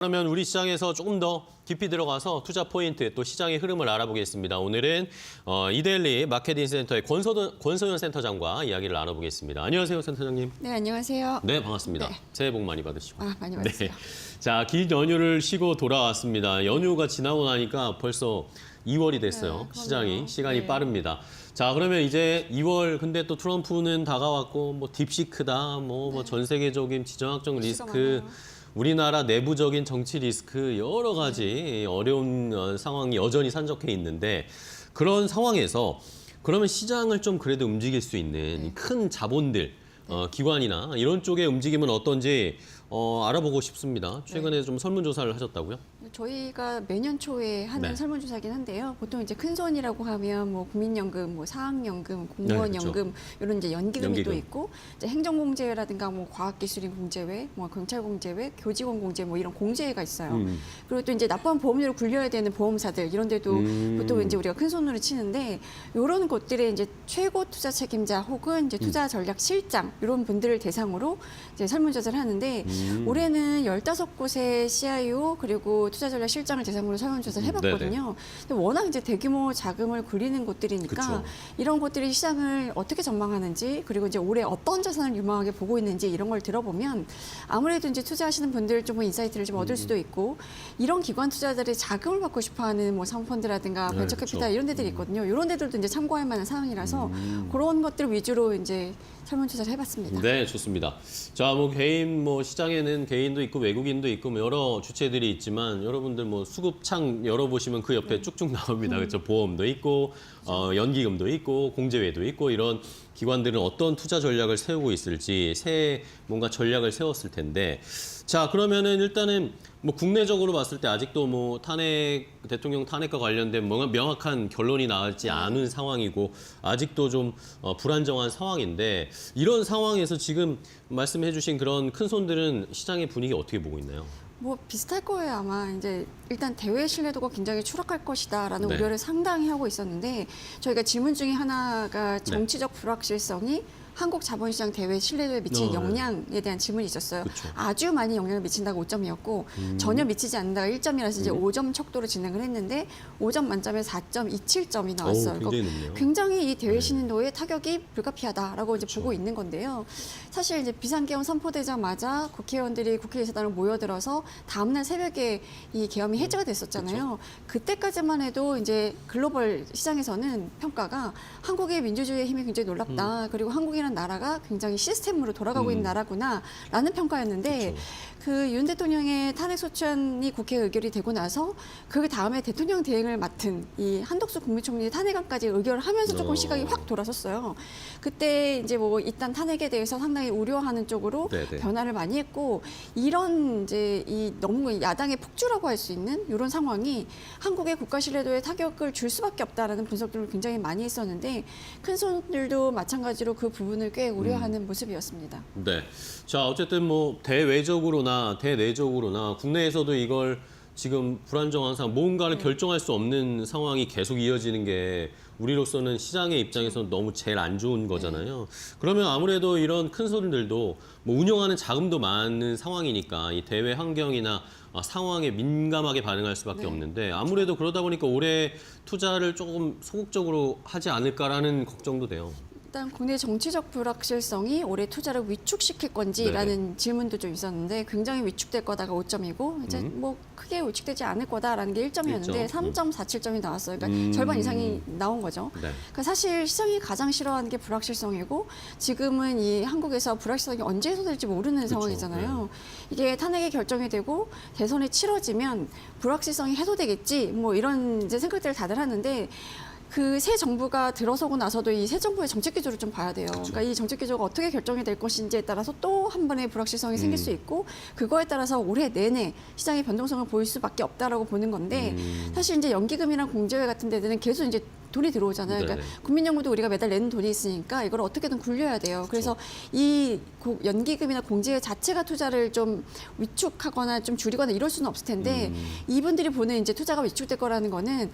그러면 우리 시장에서 조금 더 깊이 들어가서 투자 포인트 또 시장의 흐름을 알아보겠습니다. 오늘은 이데일리 마케팅 센터의 권소연 센터장과 이야기를 나눠보겠습니다. 안녕하세요, 센터장님. 네, 안녕하세요. 네, 반갑습니다. 네. 새해 복 많이 받으시고. 많이 받으세요. 네. 자, 긴 연휴를 쉬고 돌아왔습니다. 연휴가 지나고 나니까 벌써 2월이 됐어요. 네, 시장이 시간이 네. 빠릅니다. 자, 그러면 이제 2월 근데 또 트럼프는 다가왔고 뭐 딥시크다, 뭐 전 세계적인 지정학적 리스크. 많아요. 우리나라 내부적인 정치 리스크 여러 가지 어려운 상황이 여전히 산적해 있는데 그런 상황에서 그러면 시장을 좀 그래도 움직일 수 있는 큰 자본들, 기관이나 이런 쪽의 움직임은 어떤지 알아보고 싶습니다. 최근에 좀 설문조사를 하셨다고요? 저희가 매년 초에 하는 네. 설문조사긴 한데요. 보통 이제 큰 손이라고 하면 뭐 국민연금, 뭐 사학연금, 공무원연금 이런 이제 연기금이 또 연기금. 있고 이제 행정공제회라든가 뭐 과학기술인 공제회, 뭐 경찰공제회, 교직원 공제 뭐 이런 공제회가 있어요. 그리고 또 이제 납부한 보험료를 굴려야 되는 보험사들 이런 데도 보통 이제 우리가 큰 손으로 치는데 이런 곳들의 이제 최고 투자 책임자 혹은 이제 투자 전략 실장 이런 분들을 대상으로 이제 설문조사를 하는데 올해는 15곳의 CIO 그리고 투자 전략 실장을 대상으로 설문조사를 해봤거든요. 근데 워낙 이제 대규모 자금을 굴리는 곳들이니까 그쵸. 이런 곳들이 시장을 어떻게 전망하는지 그리고 이제 올해 어떤 자산을 유망하게 보고 있는지 이런 걸 들어보면 아무래도 이제 투자하시는 분들 좀 인사이트를 좀 얻을 수도 있고 이런 기관 투자자들이 자금을 받고 싶어하는 뭐 사모펀드라든가 네, 벤처캐피탈 그쵸. 이런 데들이 있거든요. 이런 데들도 이제 참고할 만한 상황이라서 그런 것들 위주로 이제 설문조사를 해봤습니다. 네, 좋습니다. 자, 뭐 개인 뭐 시장에는 개인도 있고 외국인도 있고 뭐 여러 주체들이 있지만 여러분들 뭐 수급창 열어보시면 그 옆에 쭉쭉 나옵니다. 그렇죠? 보험도 있고 연기금도 있고 공제회도 있고 이런 기관들은 어떤 투자 전략을 세우고 있을지 새해 뭔가 전략을 세웠을 텐데 자, 그러면은 일단은 뭐 국내적으로 봤을 때 아직도 뭐 대통령 탄핵과 관련된 뭔가 명확한 결론이 나지 않은 상황이고 아직도 좀 불안정한 상황인데 이런 상황에서 지금 말씀해 주신 그런 큰 손들은 시장의 분위기 어떻게 보고 있나요? 뭐 비슷할 거예요. 아마 이제 일단 대외 신뢰도가 굉장히 추락할 것이다라는 네. 우려를 상당히 하고 있었는데 저희가 질문 중에 하나가 정치적 불확실성이 한국 자본시장 대외 신뢰도에 미치는 네. 영향에 대한 질문이 있었어요. 그쵸. 아주 많이 영향을 미친다가 5점이었고 전혀 미치지 않는다가 1점이라서 이제 5점 척도로 진행을 했는데 5점 만점에 4.27점이 나왔어요. 굉장히 높네요. 굉장히 이 대외 신뢰도의 타격이 불가피하다라고 이제 보고 있는 건데요. 사실 이제 비상계엄 선포되자마자 국회의원들이 국회의사당을 모여들어서 다음날 새벽에 이 계엄이 해제가 됐었잖아요. 그때까지만 해도 이제 글로벌 시장에서는 평가가 한국의 민주주의의 힘이 굉장히 놀랍다. 그리고 한국이라는 나라가 굉장히 시스템으로 돌아가고 있는 나라구나라는 평가였는데 그 윤 대통령의 탄핵 소추안이 국회에 의결이 되고 나서 그 다음에 대통령 대행을 맡은 이 한덕수 국무총리 탄핵안까지 의결을 하면서 조금 시각이 확 돌아섰어요. 그때 이제 뭐 일단 탄핵에 대해서 상당히 우려하는 쪽으로 네네. 변화를 많이 했고 이런 이제 이 너무 야당의 폭주라고 할 수 있는 이런 상황이 한국의 국가 신뢰도에 타격을 줄 수밖에 없다라는 분석들을 굉장히 많이 했었는데 큰 손들도 마찬가지로 그 부분을 꽤 우려하는 모습이었습니다. 네. 자, 어쨌든 뭐 대외적으로나 대내적으로나 국내에서도 이걸 지금 불안정한 상황, 뭔가를 결정할 수 없는 상황이 계속 이어지는 게 우리로서는 시장의 입장에서는 너무 제일 안 좋은 거잖아요. 그러면 아무래도 이런 큰 손들도 뭐 운영하는 자금도 많은 상황이니까 이 대외 환경이나 상황에 민감하게 반응할 수밖에 없는데 아무래도 그러다 보니까 올해 투자를 조금 소극적으로 하지 않을까라는 걱정도 돼요. 일단 국내 정치적 불확실성이 올해 투자를 위축시킬 건지라는 질문도 좀 있었는데 굉장히 위축될 거다가 5점이고 이제 뭐 크게 위축되지 않을 거다라는 게 1점이었는데 3.47점이 나왔어요. 그러니까 절반 이상이 나온 거죠. 네. 그러니까 사실 시장이 가장 싫어하는 게 불확실성이고 지금은 이 한국에서 불확실성이 언제 해소될지 모르는 상황이잖아요. 이게 탄핵이 결정이 되고 대선이 치러지면 불확실성이 해소되겠지 뭐 이런 이제 생각들을 다들 하는데 그 새 정부가 들어서고 나서도 이 새 정부의 정책 기조를 좀 봐야 돼요. 그러니까 이 정책 기조가 어떻게 결정이 될 것인지에 따라서 또 한 번의 불확실성이 생길 수 있고 그거에 따라서 올해 내내 시장의 변동성을 보일 수밖에 없다라고 보는 건데 사실 이제 연기금이랑 공제회 같은 데들은 계속 이제 돈이 들어오잖아요. 그러니까 국민연금도 우리가 매달 내는 돈이 있으니까 이걸 어떻게든 굴려야 돼요. 그래서 이 연기금이나 공제회 자체가 투자를 좀 위축하거나 좀 줄이거나 이럴 수는 없을 텐데 이분들이 보는 이제 투자가 위축될 거라는 거는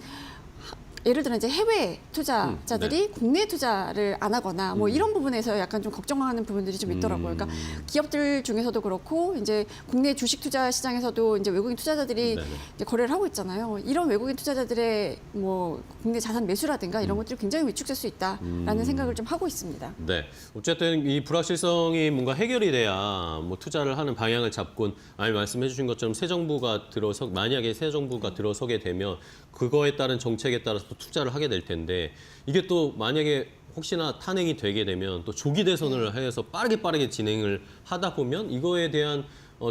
예를 들어 이제 해외 투자자들이 네. 국내 투자를 안 하거나 뭐 이런 부분에서 약간 좀 걱정하는 부분들이 좀 있더라고요. 그러니까 기업들 중에서도 그렇고 이제 국내 주식 투자 시장에서도 이제 외국인 투자자들이 네네. 이제 거래를 하고 있잖아요. 이런 외국인 투자자들의 뭐 국내 자산 매수라든가 이런 것들이 굉장히 위축될 수 있다라는 생각을 좀 하고 있습니다. 네. 어쨌든 이 불확실성이 뭔가 해결이 돼야 뭐 투자를 하는 방향을 잡곤 아니 말씀해 주신 것처럼 새 정부가 만약에 새 정부가 들어서게 되면 그거에 따른 정책에 따라서 또 투자를 하게 될 텐데 이게 또 만약에 혹시나 탄핵이 되게 되면 또 조기 대선을 해서 빠르게 진행을 하다 보면 이거에 대한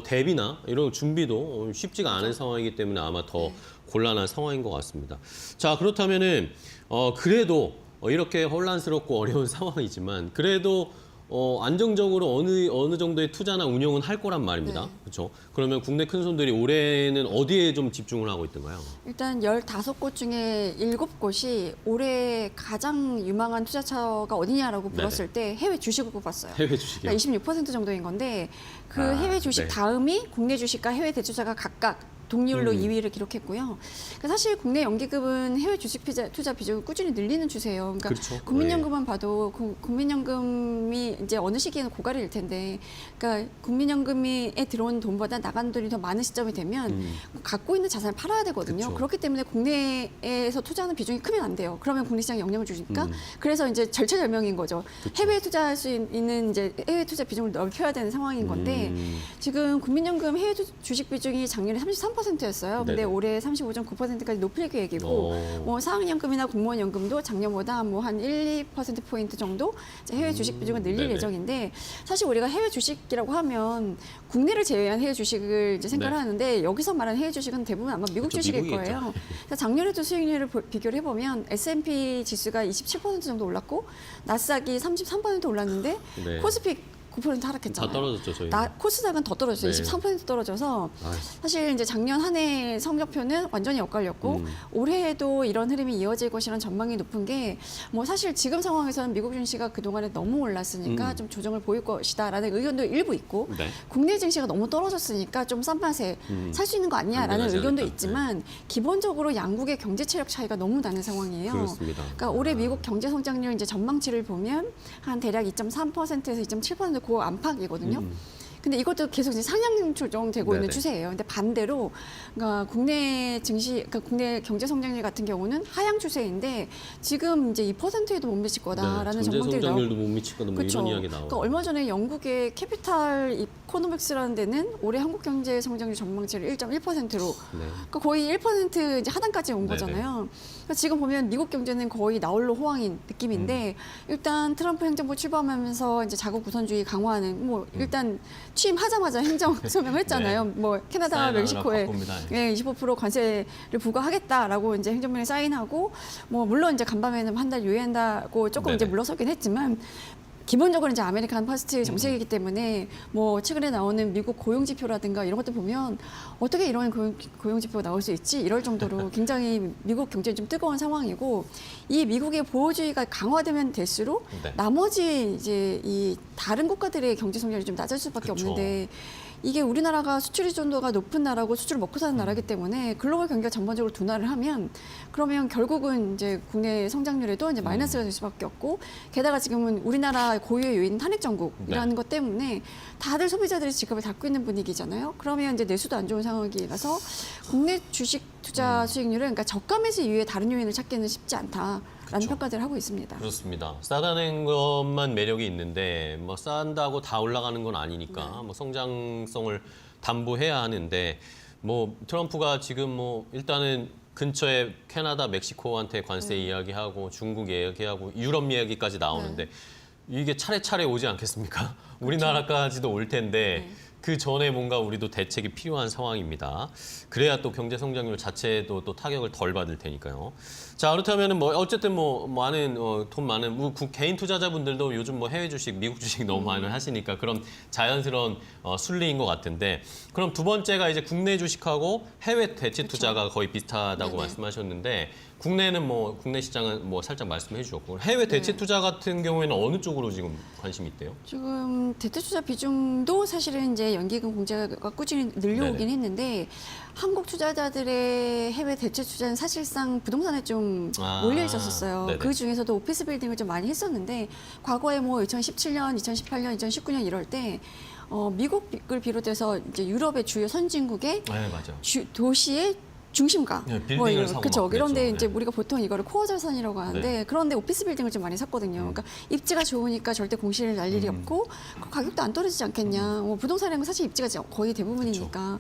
대비나 이런 준비도 쉽지가 않은 상황이기 때문에 아마 더 곤란한 상황인 것 같습니다. 자, 그렇다면은 그래도 이렇게 혼란스럽고 어려운 상황이지만 그래도 안정적으로 어느 정도의 투자나 운용은 할 거란 말입니다. 네. 그렇죠? 그러면 국내 큰 손들이 올해는 어디에 좀 집중을 하고 있던가요? 일단 15곳 중에 7곳이 올해 가장 유망한 투자처가 어디냐라고 물었을 때 해외 주식을 꼽았어요. 해외 주식이요. 그러니까 26% 정도인 건데 그 아, 해외 주식 네. 다음이 국내 주식과 해외 대투자가 각각 동률로 2위를 기록했고요. 그러니까 사실 국내 연기금은 해외 주식 투자 비중을 꾸준히 늘리는 추세예요. 그러니까 그렇죠. 국민연금만 봐도 국민연금이 이제 어느 시기에는 고갈일 텐데, 그러니까 국민연금에 들어온 돈보다 나간 돈이 더 많은 시점이 되면 갖고 있는 자산을 팔아야 되거든요. 그렇죠. 그렇기 때문에 국내에서 투자하는 비중이 크면 안 돼요. 그러면 국내 시장에 영향을 주니까 그래서 이제 절체절명인 거죠. 해외에 투자할 수 있는 이제 해외 투자 비중을 넓혀야 되는 상황인 건데 지금 국민연금 해외 주식 비중이 작년에 33%였어요. 근데 네네. 올해 35.9%까지 높일 계획이고 뭐 사학연금이나 공무원 연금도 작년보다 뭐 한 1~2% 포인트 정도 이제 해외 주식 비중을 늘릴 네네. 예정인데 사실 우리가 해외 주식이라고 하면 국내를 제외한 해외 주식을 이제 생각을 네. 하는데 여기서 말하는 해외 주식은 대부분 아마 미국 그렇죠, 주식일 미국이겠죠. 거예요. 그래서 작년에도 수익률을 비교를 해보면 S&P 지수가 27% 정도 올랐고 나스닥이 33% 올랐는데 네. 코스피 9% 하락했잖아요. 다 떨어졌죠, 저희. 코스닥은 더 떨어졌어요. 네. 23% 떨어져서 아유. 사실 이제 작년 한 해 성적표는 완전히 엇갈렸고 올해에도 이런 흐름이 이어질 것이라는 전망이 높은 게 뭐 사실 지금 상황에서는 미국 증시가 그동안에 너무 올랐으니까 좀 조정을 보일 것이다라는 의견도 일부 있고 네. 국내 증시가 너무 떨어졌으니까 좀 싼 맛에 살 수 있는 거 아니냐라는 안전하지 의견도 않을까. 있지만 기본적으로 양국의 경제 체력 차이가 너무 나는 상황이에요. 그렇습니다. 그러니까 올해 미국 경제 성장률 이제 전망치를 보면 한 대략 2.3%에서 2.7% 그 안팎이거든요. 근데 이것도 계속 이제 상향 조정되고 있는 네네. 추세예요. 근데 반대로 그러니까 국내 증시, 그러니까 국내 경제 성장률 같은 경우는 하향 추세인데 지금 이제 2%에도 못 미칠 거다라는 경제 전망들이 나오고. 성장률도 못 미칠 거다 뭐 그렇죠. 이런 이야기 나오고. 그러니까 얼마 전에 영국의 캐피탈 이코노믹스라는 데는 올해 한국 경제 성장률 전망치를 1.1%로 네. 그러니까 거의 1% 이제 하단까지 온 네네. 거잖아요. 그러니까 지금 보면 미국 경제는 거의 나홀로 호황인 느낌인데 일단 트럼프 행정부 출범하면서 이제 자국 우선주의 강화하는 뭐 일단 취임하자마자 행정 소명을 했잖아요. 네. 뭐 캐나다와 사인하느라 멕시코에 바쁩니다. 예, 25% 관세를 부과하겠다라고 이제 행정명에 사인하고 뭐 물론 이제 간밤에는 한 달 유예한다고 조금 이제 네네. 물러서긴 했지만 기본적으로 이제 아메리칸 퍼스트 정책이기 때문에 뭐 최근에 나오는 미국 고용 지표라든가 이런 것들 보면 어떻게 이런 고용 지표가 나올 수 있지 이럴 정도로 굉장히 미국 경제는 좀 뜨거운 상황이고 이 미국의 보호주의가 강화되면 될수록 네. 나머지 이제 이 다른 국가들의 경제 성장이 좀 낮을 수밖에 그쵸. 없는데 이게 우리나라가 수출 의존도가 높은 나라고 수출을 먹고 사는 나라이기 때문에 글로벌 경기가 전반적으로 둔화를 하면 그러면 결국은 이제 국내 성장률에도 이제 마이너스가 될 수밖에 없고 게다가 지금은 우리나라 고유의 요인 탄핵 정국이라는 네. 것 때문에 다들 소비자들이 지갑을 닫고 있는 분위기잖아요. 그러면 이제 내수도 안 좋은 상황이라서 국내 주식 투자 수익률은 그러니까 저가 매수 이외에 다른 요인을 찾기는 쉽지 않다라는 그쵸. 평가들을 하고 있습니다. 그렇습니다. 싸다는 것만 매력이 있는데 뭐 싼다고 다 올라가는 건 아니니까 뭐 성장성을 담보해야 하는데 뭐 트럼프가 지금 뭐 일단은 근처에 캐나다, 멕시코한테 관세 이야기하고 중국 이야기하고 유럽 이야기까지 나오는데 이게 차례차례 오지 않겠습니까? 우리나라까지도 올 텐데 그 전에 뭔가 우리도 대책이 필요한 상황입니다. 그래야 또 경제 성장률 자체도 또 타격을 덜 받을 테니까요. 자, 그렇다면은 뭐 어쨌든 뭐 많은 돈 많은 개인 투자자분들도 요즘 뭐 해외 주식, 미국 주식 너무 많이 하시니까 그런 자연스러운 순리인 것 같은데 그럼 두 번째가 이제 국내 주식하고 해외 대체 투자가 거의 비슷하다고 네네. 말씀하셨는데 국내는 뭐 국내 시장은 뭐 살짝 말씀해 주셨고 해외 대체 네. 투자 같은 경우에는 어느 쪽으로 지금 관심이 있대요? 지금 대체 투자 비중도 사실은 이제 연기금 공제가 꾸준히 늘려오긴 네네. 했는데 한국 투자자들의 해외 대체 투자는 사실상 부동산에 좀 몰려 있었었어요. 네네. 그 중에서도 오피스 빌딩을 좀 많이 했었는데 과거에 뭐 2017년, 2018년, 2019년 이럴 때 미국을 비롯해서 이제 유럽의 주요 선진국의 네, 맞아요. 도시의 중심가. 네, 빌딩을 사고 그렇죠. 막 그런데 그랬죠. 이제 네. 우리가 보통 이거를 코어 자산이라고 하는데 네. 그런데 오피스 빌딩을 좀 많이 샀거든요. 그러니까 입지가 좋으니까 절대 공시를 날 일이 없고 그 가격도 안 떨어지지 않겠냐. 뭐 부동산이라는 건 사실 입지가 거의 대부분이니까.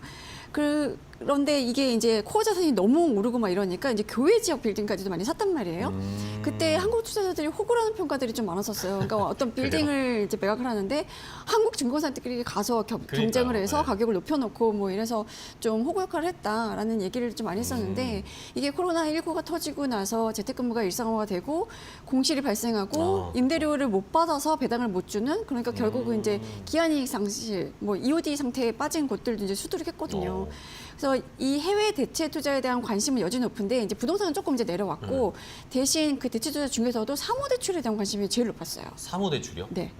그런데 이게 이제 코어 자산이 너무 오르고 막 이러니까 이제 교외 지역 빌딩까지도 많이 샀단 말이에요. 그때 한국 투자자들이 호구라는 평가들이 좀 많았었어요. 그러니까 어떤 빌딩을 이제 매각을 하는데 한국 증권사들끼리 가서 경쟁을 해서 네. 가격을 높여놓고 뭐 이래서 좀 호구 역할을 했다라는 얘기를 좀 많이 했었는데 이게 코로나19가 터지고 나서 재택근무가 일상화가 되고 공실이 발생하고 임대료를 못 받아서 배당을 못 주는 그러니까 결국은 이제 기한이익 상실, 뭐 EOD 상태에 빠진 곳들도 이제 수두룩했거든요. 그래서 이 해외 대체 투자에 대한 관심은 여전히 높은데 이제 부동산은 조금 이제 내려왔고 대신 그 대체 투자 중에서도 사모 대출에 대한 관심이 제일 높았어요. 사모 대출이요? 네.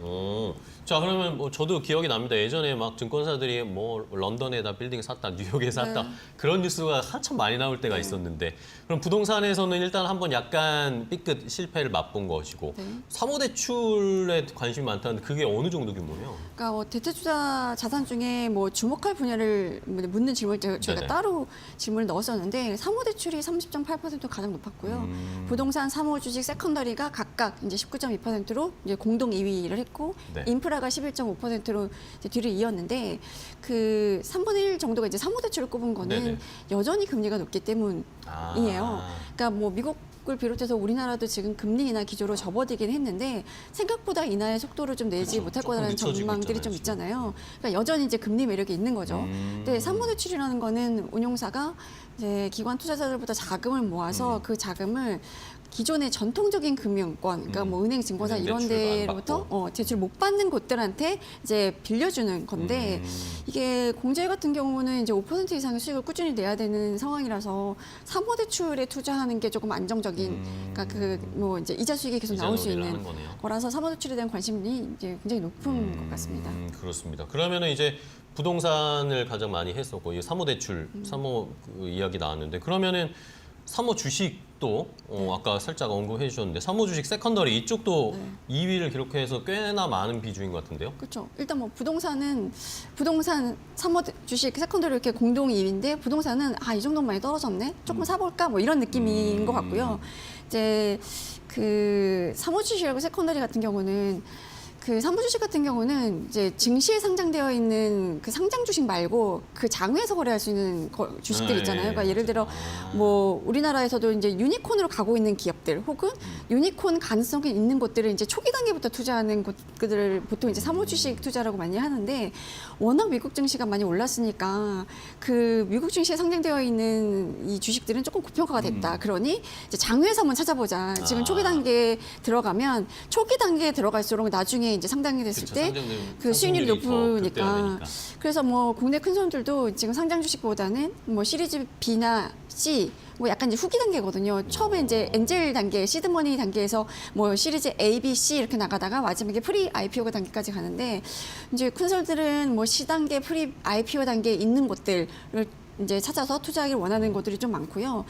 자, 그러면 뭐 저도 기억이 납니다. 예전에 막 증권사들이 뭐 런던에다 빌딩 샀다, 뉴욕에 샀다 네. 그런 뉴스가 한참 많이 나올 때가 있었는데 그럼 부동산에서는 일단 한번 약간 삐끗 실패를 맛본 것이고 네. 사모 대출에 관심이 많다는데 그게 어느 정도 규모예요? 그러니까 대체 투자 자산 중에 뭐 주목할 분야를 묻는 질문을 저희가 네네. 따로 질문을 넣었었는데 사모 대출이 30.8% 가장 높았고요. 부동산, 사모 주식, 세컨더리가 각각 이제 19.2%로 이제 공동 2위를 했고 네. 인프라가 11.5%로 이제 뒤를 이었는데 그 3분의 1 정도가 이제 사모 대출을 꼽은 거는 네네. 여전히 금리가 높기 때문이에요. 그러니까 뭐 미국을 비롯해서 우리나라도 지금 금리 인하 기조로 접어들긴 했는데 생각보다 인하의 속도를 좀 내지 그쵸. 못할 조금 거라는 늦춰지고 전망들이 좀 있잖아요. 그러니까 여전히 이제 금리 매력이 있는 거죠. 근데 사모 대출이라는 거는 운용사가 이제 기관 투자자들보다 자금을 모아서 그 자금을 기존의 전통적인 금융권, 그러니까 뭐 은행, 증권사 은행 이런 대출도 안 데로부터 대출 못 받는 곳들한테 이제 빌려주는 건데 이게 공제 같은 경우는 이제 5% 이상의 수익을 꾸준히 내야 되는 상황이라서 사모 대출에 투자하는 게 조금 안정적인, 그러니까 그 뭐 이제 이자 수익이 계속 나올 수 있는 거라서 사모 대출에 대한 관심이 이제 굉장히 높은 것 같습니다. 그렇습니다. 그러면은 이제 부동산을 가장 많이 했었고 이 사모 대출, 사모 그 이야기 나왔는데 그러면은 사모 주식도 아까 살짝 언급해 주셨는데 사모 주식 세컨더리 이쪽도 2위를 기록해서 꽤나 많은 비중인 것 같은데요. 그렇죠. 일단 뭐 부동산 사모 주식 세컨더리 이렇게 공동 2위인데 부동산은 이 정도면 많이 떨어졌네. 조금 사볼까 뭐 이런 느낌인 것 같고요. 이제 그 사모 주식하고 세컨더리 같은 경우는 그 사모 주식 같은 경우는 이제 증시에 상장되어 있는 그 상장 주식 말고 그 장외에서 거래할 수 있는 주식들 있잖아요. 그러니까 예를 들어 뭐 우리나라에서도 이제 유니콘으로 가고 있는 기업들 혹은 유니콘 가능성이 있는 곳들을 이제 초기 단계부터 투자하는 곳들을 보통 이제 사모 주식 투자라고 많이 하는데 워낙 미국 증시가 많이 올랐으니까 그 미국 증시에 상장되어 있는 이 주식들은 조금 고평가가 됐다. 그러니 이제 장외에서 한번 찾아보자. 지금 초기 단계에 들어가면 초기 단계에 들어갈수록 나중에 이제 상장이 됐을 때 그 수익률이 높으니까. 그래서 뭐 국내 큰 손들도 지금 상장 주식보다는 뭐 시리즈 B나 C 뭐 약간 이제 후기 단계거든요. 처음에 이제 엔젤 단계, 시드머니 단계에서 뭐 시리즈 A, B, C 이렇게 나가다가 마지막에 프리 IPO 단계까지 가는데 이제 큰 손들은 뭐 C 단계, 프리 IPO 단계에 있는 곳들을 이제 찾아서 투자하기를 원하는 곳들이 좀 많고요.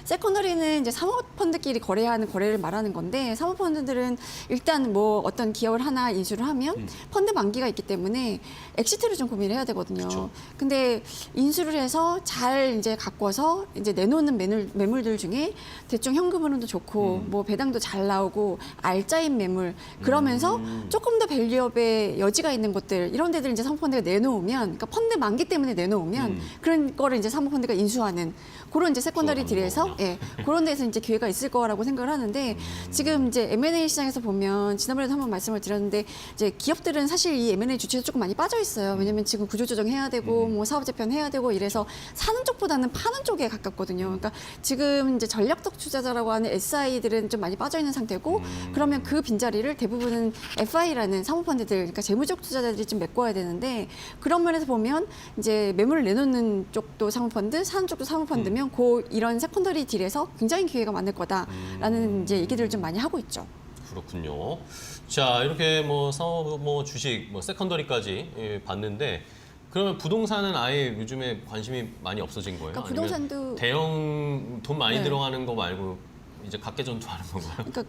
세컨더리는 이제 사모펀드끼리 거래하는 거래를 말하는 건데 사모펀드들은 일단 뭐 어떤 기업을 하나 인수를 하면 펀드 만기가 있기 때문에 엑시트를 좀 고민을 해야 되거든요. 그쵸. 근데 인수를 해서 잘 이제 가꿔서 이제 내놓는 매물들 중에 대충 현금으로도 좋고 뭐 배당도 잘 나오고 알짜인 매물 그러면서 조금 더 밸류업의 여지가 있는 곳들 이런 데들 이제 사모펀드가 내놓으면 그러니까 펀드 만기 때문에 내놓으면 그런 거를 이제 사모펀드가 인수하는 그런 이제 세컨더리들에서 그런 데서 이제 기회가 있을 거라고 생각을 하는데 지금 이제 M&A 시장에서 보면 지난번에도 한번 말씀을 드렸는데 이제 기업들은 사실 이 M&A 주체에 조금 많이 빠져 있어요. 왜냐면 지금 구조조정 해야 되고 뭐 사업 재편 해야 되고 이래서 사는 쪽보다는 파는 쪽에 가깝거든요. 그러니까 지금 이제 전략적 투자자라고 하는 SI들은 좀 많이 빠져 있는 상태고 그러면 그 빈자리를 대부분은 FI라는 사모펀드들 그러니까 재무적 투자자들이 좀 메꿔야 되는데 그런 면에서 보면 이제 매물을 내놓는 쪽도 쪽도 사모펀드, 사는 쪽도 사모펀드면 이런 세컨더리 딜에서 굉장히 기회가 많을 거다라는 이제 얘기들을 좀 많이 하고 있죠. 그렇군요. 자, 이렇게 뭐 사업, 뭐 주식, 뭐 세컨더리까지 봤는데 그러면 부동산은 아예 요즘에 관심이 많이 없어진 거예요? 그러니까 아니면 부동산도 대형 돈 많이 네. 들어가는 거 말고 이제 각계전투하는 건가요? 그러니까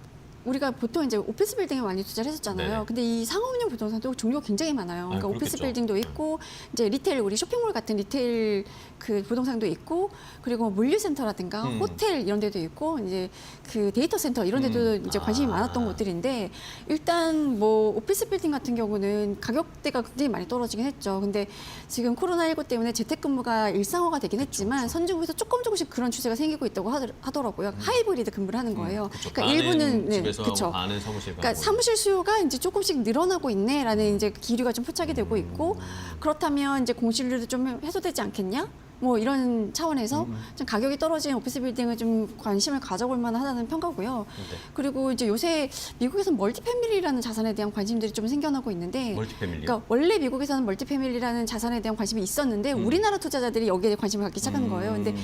우리가 보통 이제 오피스 빌딩에 많이 투자를 했었잖아요. 네네. 근데 이 상업용 부동산도 종류가 굉장히 많아요. 그러니까 오피스 그렇겠죠. 빌딩도 있고 이제 리테일 우리 쇼핑몰 같은 리테일 그 부동산도 있고 그리고 물류센터라든가 호텔 이런 데도 있고 이제 그 데이터 센터 이런 데도 이제 관심이 많았던 곳들인데 일단 뭐 오피스 빌딩 같은 경우는 가격대가 굉장히 많이 떨어지긴 했죠. 근데 지금 코로나19 때문에 재택근무가 일상화가 되긴 했지만 선진국에서 조금씩 그런 추세가 생기고 있다고 하더라고요. 하이브리드 근무를 하는 거예요. 그쵸. 그러니까 일부는 집에서 그쵸. 하고 반은 사무실 가고. 그러니까 사무실 수요가 이제 조금씩 늘어나고 있네라는 이제 기류가 좀 포착이 되고 있고 그렇다면 이제 공실률도 좀 해소되지 않겠냐? 뭐 이런 차원에서 좀 가격이 떨어진 오피스 빌딩을 좀 관심을 가져볼 만하다는 평가고요. 네. 그리고 이제 요새 미국에서는 멀티패밀리라는 자산에 대한 관심들이 좀 생겨나고 있는데 멀티패밀리요? 그러니까 원래 미국에서는 멀티패밀리라는 자산에 대한 관심이 있었는데 우리나라 투자자들이 여기에 관심을 갖기 시작하는 거예요. 근데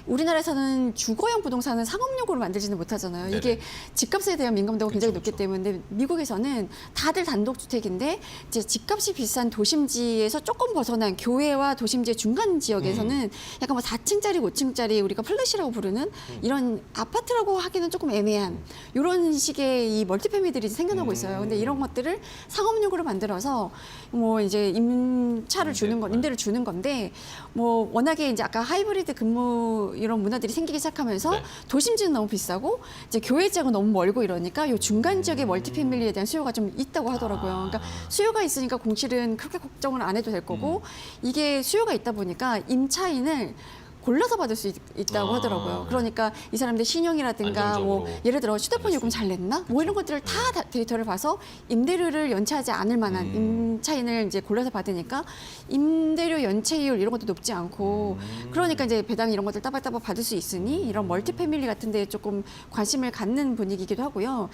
우리나라에서는 주거용 부동산은 상업용으로 만들지는 못하잖아요. 네네. 이게 집값에 대한 민감도가 굉장히 그쵸, 높기 그쵸. 때문에 미국에서는 다들 단독주택인데 이제 집값이 비싼 도심지에서 조금 벗어난 교외와 도심지의 중간 지역에서는 약간 뭐 4층짜리, 5층짜리 우리가 플랫이라고 부르는 이런 아파트라고 하기는 조금 애매한 이런 식의 이 멀티패밀리들이 생겨나고 있어요. 근데 이런 것들을 상업용으로 만들어서 뭐 이제 임대를 주는 건데 뭐 워낙에 이제 아까 하이브리드 근무 이런 문화들이 생기기 시작하면서 네. 도심지는 너무 비싸고 이제 교외 지역은 너무 멀고 이러니까 요 중간 지역의 멀티패밀리에 대한 수요가 좀 있다고 하더라고요. 그러니까 수요가 있으니까 공실은 그렇게 걱정을 안 해도 될 거고 이게 수요가 있다 보니까 임차인을 골라서 받을 수 있다고 하더라고요. 네. 그러니까 이 사람들 신용이라든가 뭐 안정적으로 예를 들어 휴대폰 요금 잘 냈나? 뭐 이런 것들을 다 데이터를 봐서 임대료를 연체하지 않을 만한 임차인을 이제 골라서 받으니까 임대료 연체율 이런 것도 높지 않고 그러니까 이제 배당 이런 것들 따박따박 받을 수 있으니 이런 멀티패밀리 같은 데에 조금 관심을 갖는 분위기이기도 하고요.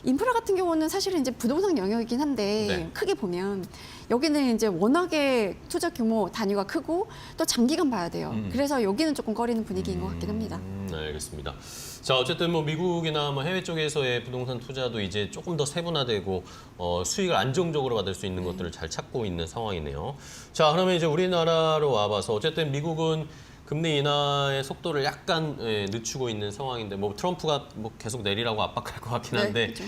인프라 같은 경우는 사실은 이제 부동산 영역이긴 한데 네. 크게 보면 여기는 이제 워낙에 투자 규모 단위가 크고 또 장기간 봐야 돼요. 그래서 여기는 조금 꺼리는 분위기인 것 같긴 합니다. 알겠습니다. 자, 어쨌든 뭐 미국이나 뭐 해외 쪽에서의 부동산 투자도 이제 조금 더 세분화되고 수익을 안정적으로 받을 수 있는 것들을 잘 찾고 있는 상황이네요. 자, 그러면 이제 우리나라로 와봐서 어쨌든 미국은 금리 인하의 속도를 약간 늦추고 있는 상황인데 뭐 트럼프가 뭐 계속 내리라고 압박할 것 같긴 한데 그렇죠.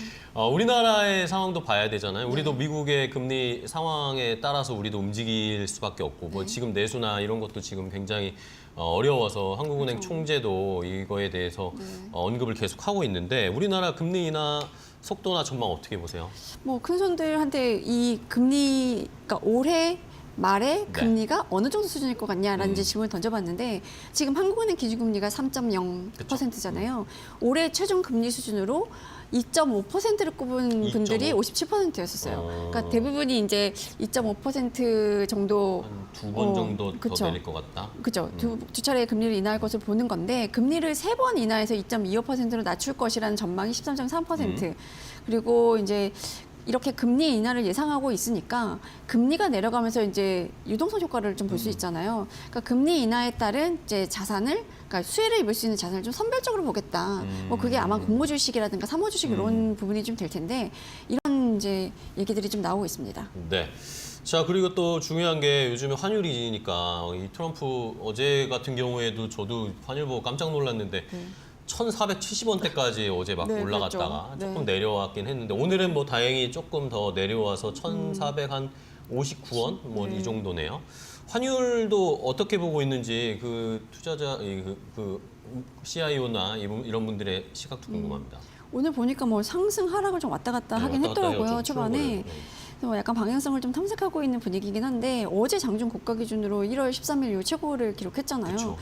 우리나라의 상황도 봐야 되잖아요. 우리도 미국의 금리 상황에 따라서 우리도 움직일 수밖에 없고 뭐 지금 내수나 이런 것도 지금 굉장히 어려워서 한국은행 총재도 이거에 대해서 언급을 계속 하고 있는데 우리나라 금리 인하 속도나 전망 어떻게 보세요? 뭐 큰 손들한테 이 금리 그러니까 올해 말에 금리가 어느 정도 수준일 것 같냐라는 이제 질문을 던져봤는데 지금 한국은행 기준금리가 3.0%잖아요. 올해 최종 금리 수준으로 2.5%를 꼽은 분들이 57%였었어요. 그러니까 대부분이 이제 2.5% 정도 한 두 번 정도 더 그쵸. 내릴 것 같다. 그렇죠. 두 차례 금리를 인하할 것을 보는 건데 금리를 3번 인하해서 2.25%로 낮출 것이라는 전망이 13.3%. 그리고 이제 이렇게 금리 인하를 예상하고 있으니까 금리가 내려가면서 이제 유동성 효과를 좀 볼 수 있잖아요. 그러니까 금리 인하에 따른 이제 자산을 그러니까 수혜를 입을 수 있는 자산을 좀 선별적으로 보겠다. 뭐 그게 아마 공모주식이라든가 사모주식 이런 부분이 좀 될 텐데 이런 이제 얘기들이 좀 나오고 있습니다. 네. 자, 그리고 또 중요한 게 요즘에 환율이니까 이 트럼프 어제 같은 경우에도 저도 환율 보고 깜짝 놀랐는데 1,470원대까지 어제 막 네, 올라갔다가 그렇죠. 조금 네. 내려왔긴 했는데 오늘은 뭐 다행히 조금 더 내려와서 1,459원 뭐 이 정도네요. 환율도 어떻게 보고 있는지 그 투자자 그 CIO나 이런 분들의 시각도 궁금합니다. 오늘 보니까 뭐 상승 하락을 좀 왔다 갔다 하긴 왔다 갔다 했더라고요. 해요. 좀 초반에. 풀어버려요. 그래서 뭐 약간 방향성을 좀 탐색하고 있는 분위기긴 한데 어제 장중 고가 기준으로 1월 13일 요 최고를 기록했잖아요. 그쵸.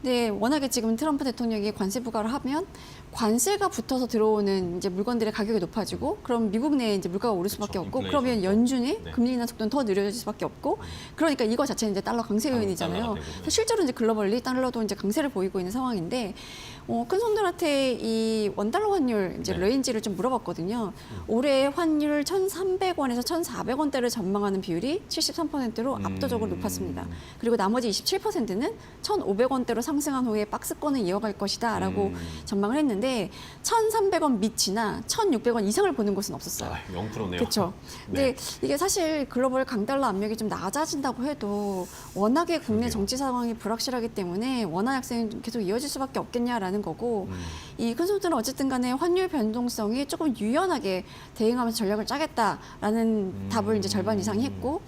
근데 워낙에 지금 트럼프 대통령이 관세 부과를 하면 관세가 붙어서 들어오는 이제 물건들의 가격이 높아지고 그럼 미국 내에 이제 물가가 오를 수밖에 그렇죠. 없고 인플레이션. 그러면 연준이 네. 금리 인하 속도는 더 느려질 수밖에 없고 그러니까 이거 자체는 이제 달러 강세 요인이잖아요. 달러가 되고, 네. 그래서 실제로 이제 글로벌리 달러도 이제 강세를 보이고 있는 상황인데 큰 손들한테 이 원달러 환율 이제 네. 레인지를 좀 물어봤거든요. 올해 환율 1,300원에서 1,400원대를 전망하는 비율이 73%로 압도적으로 높았습니다. 그리고 나머지 27%는 1,500원대로 상승한 후에 박스권을 이어갈 것이다라고 전망을 했는데 1,300원 밑이나 1,600원 이상을 보는 곳은 없었어요. 0%네요. 그렇죠. 근데 이게 사실 글로벌 강달러 압력이 좀 낮아진다고 해도 워낙에 국내 그러게요. 정치 상황이 불확실하기 때문에 원화 약세는 계속 이어질 수밖에 없겠냐라는 거고 이 큰 손들은 어쨌든 간에 환율 변동성이 조금 유연하게 대응하면서 전략을 짜겠다라는 답을 이제 절반 이상이 했고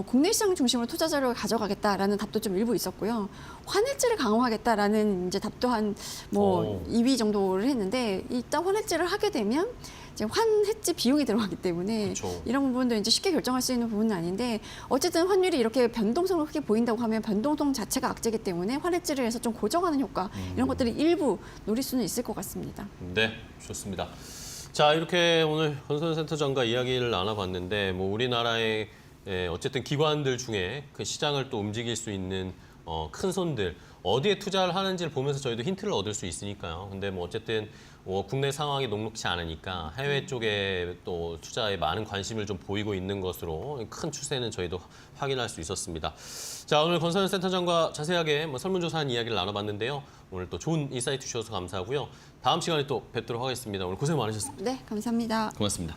국내 시장 중심으로 투자 자료를 가져가겠다라는 답도 좀 일부 있었고요. 환해지를 강화하겠다라는 이제 답도 한 뭐 2위 정도를 했는데 일단 환해지를 하게 되면 이제 환해지 비용이 들어가기 때문에 그렇죠. 이런 부분도 이제 쉽게 결정할 수 있는 부분은 아닌데 어쨌든 환율이 이렇게 변동성을 크게 보인다고 하면 변동성 자체가 악재이기 때문에 환해지를 해서 좀 고정하는 효과 이런 것들이 일부 노릴 수는 있을 것 같습니다. 네, 좋습니다. 자, 이렇게 오늘 건설센터장과 이야기를 나눠봤는데 뭐 우리나라의 어쨌든 기관들 중에 그 시장을 또 움직일 수 있는 큰 손들 어디에 투자를 하는지를 보면서 저희도 힌트를 얻을 수 있으니까요. 근데 뭐 어쨌든 국내 상황이 녹록치 않으니까 해외 쪽에 또 투자에 많은 관심을 좀 보이고 있는 것으로 큰 추세는 저희도 확인할 수 있었습니다. 자, 오늘 건설센터장과 자세하게 뭐 설문조사한 이야기를 나눠봤는데요. 오늘 또 좋은 인사이트 주셔서 감사하고요. 다음 시간에 또 뵙도록 하겠습니다. 오늘 고생 많으셨습니다. 네, 감사합니다. 고맙습니다.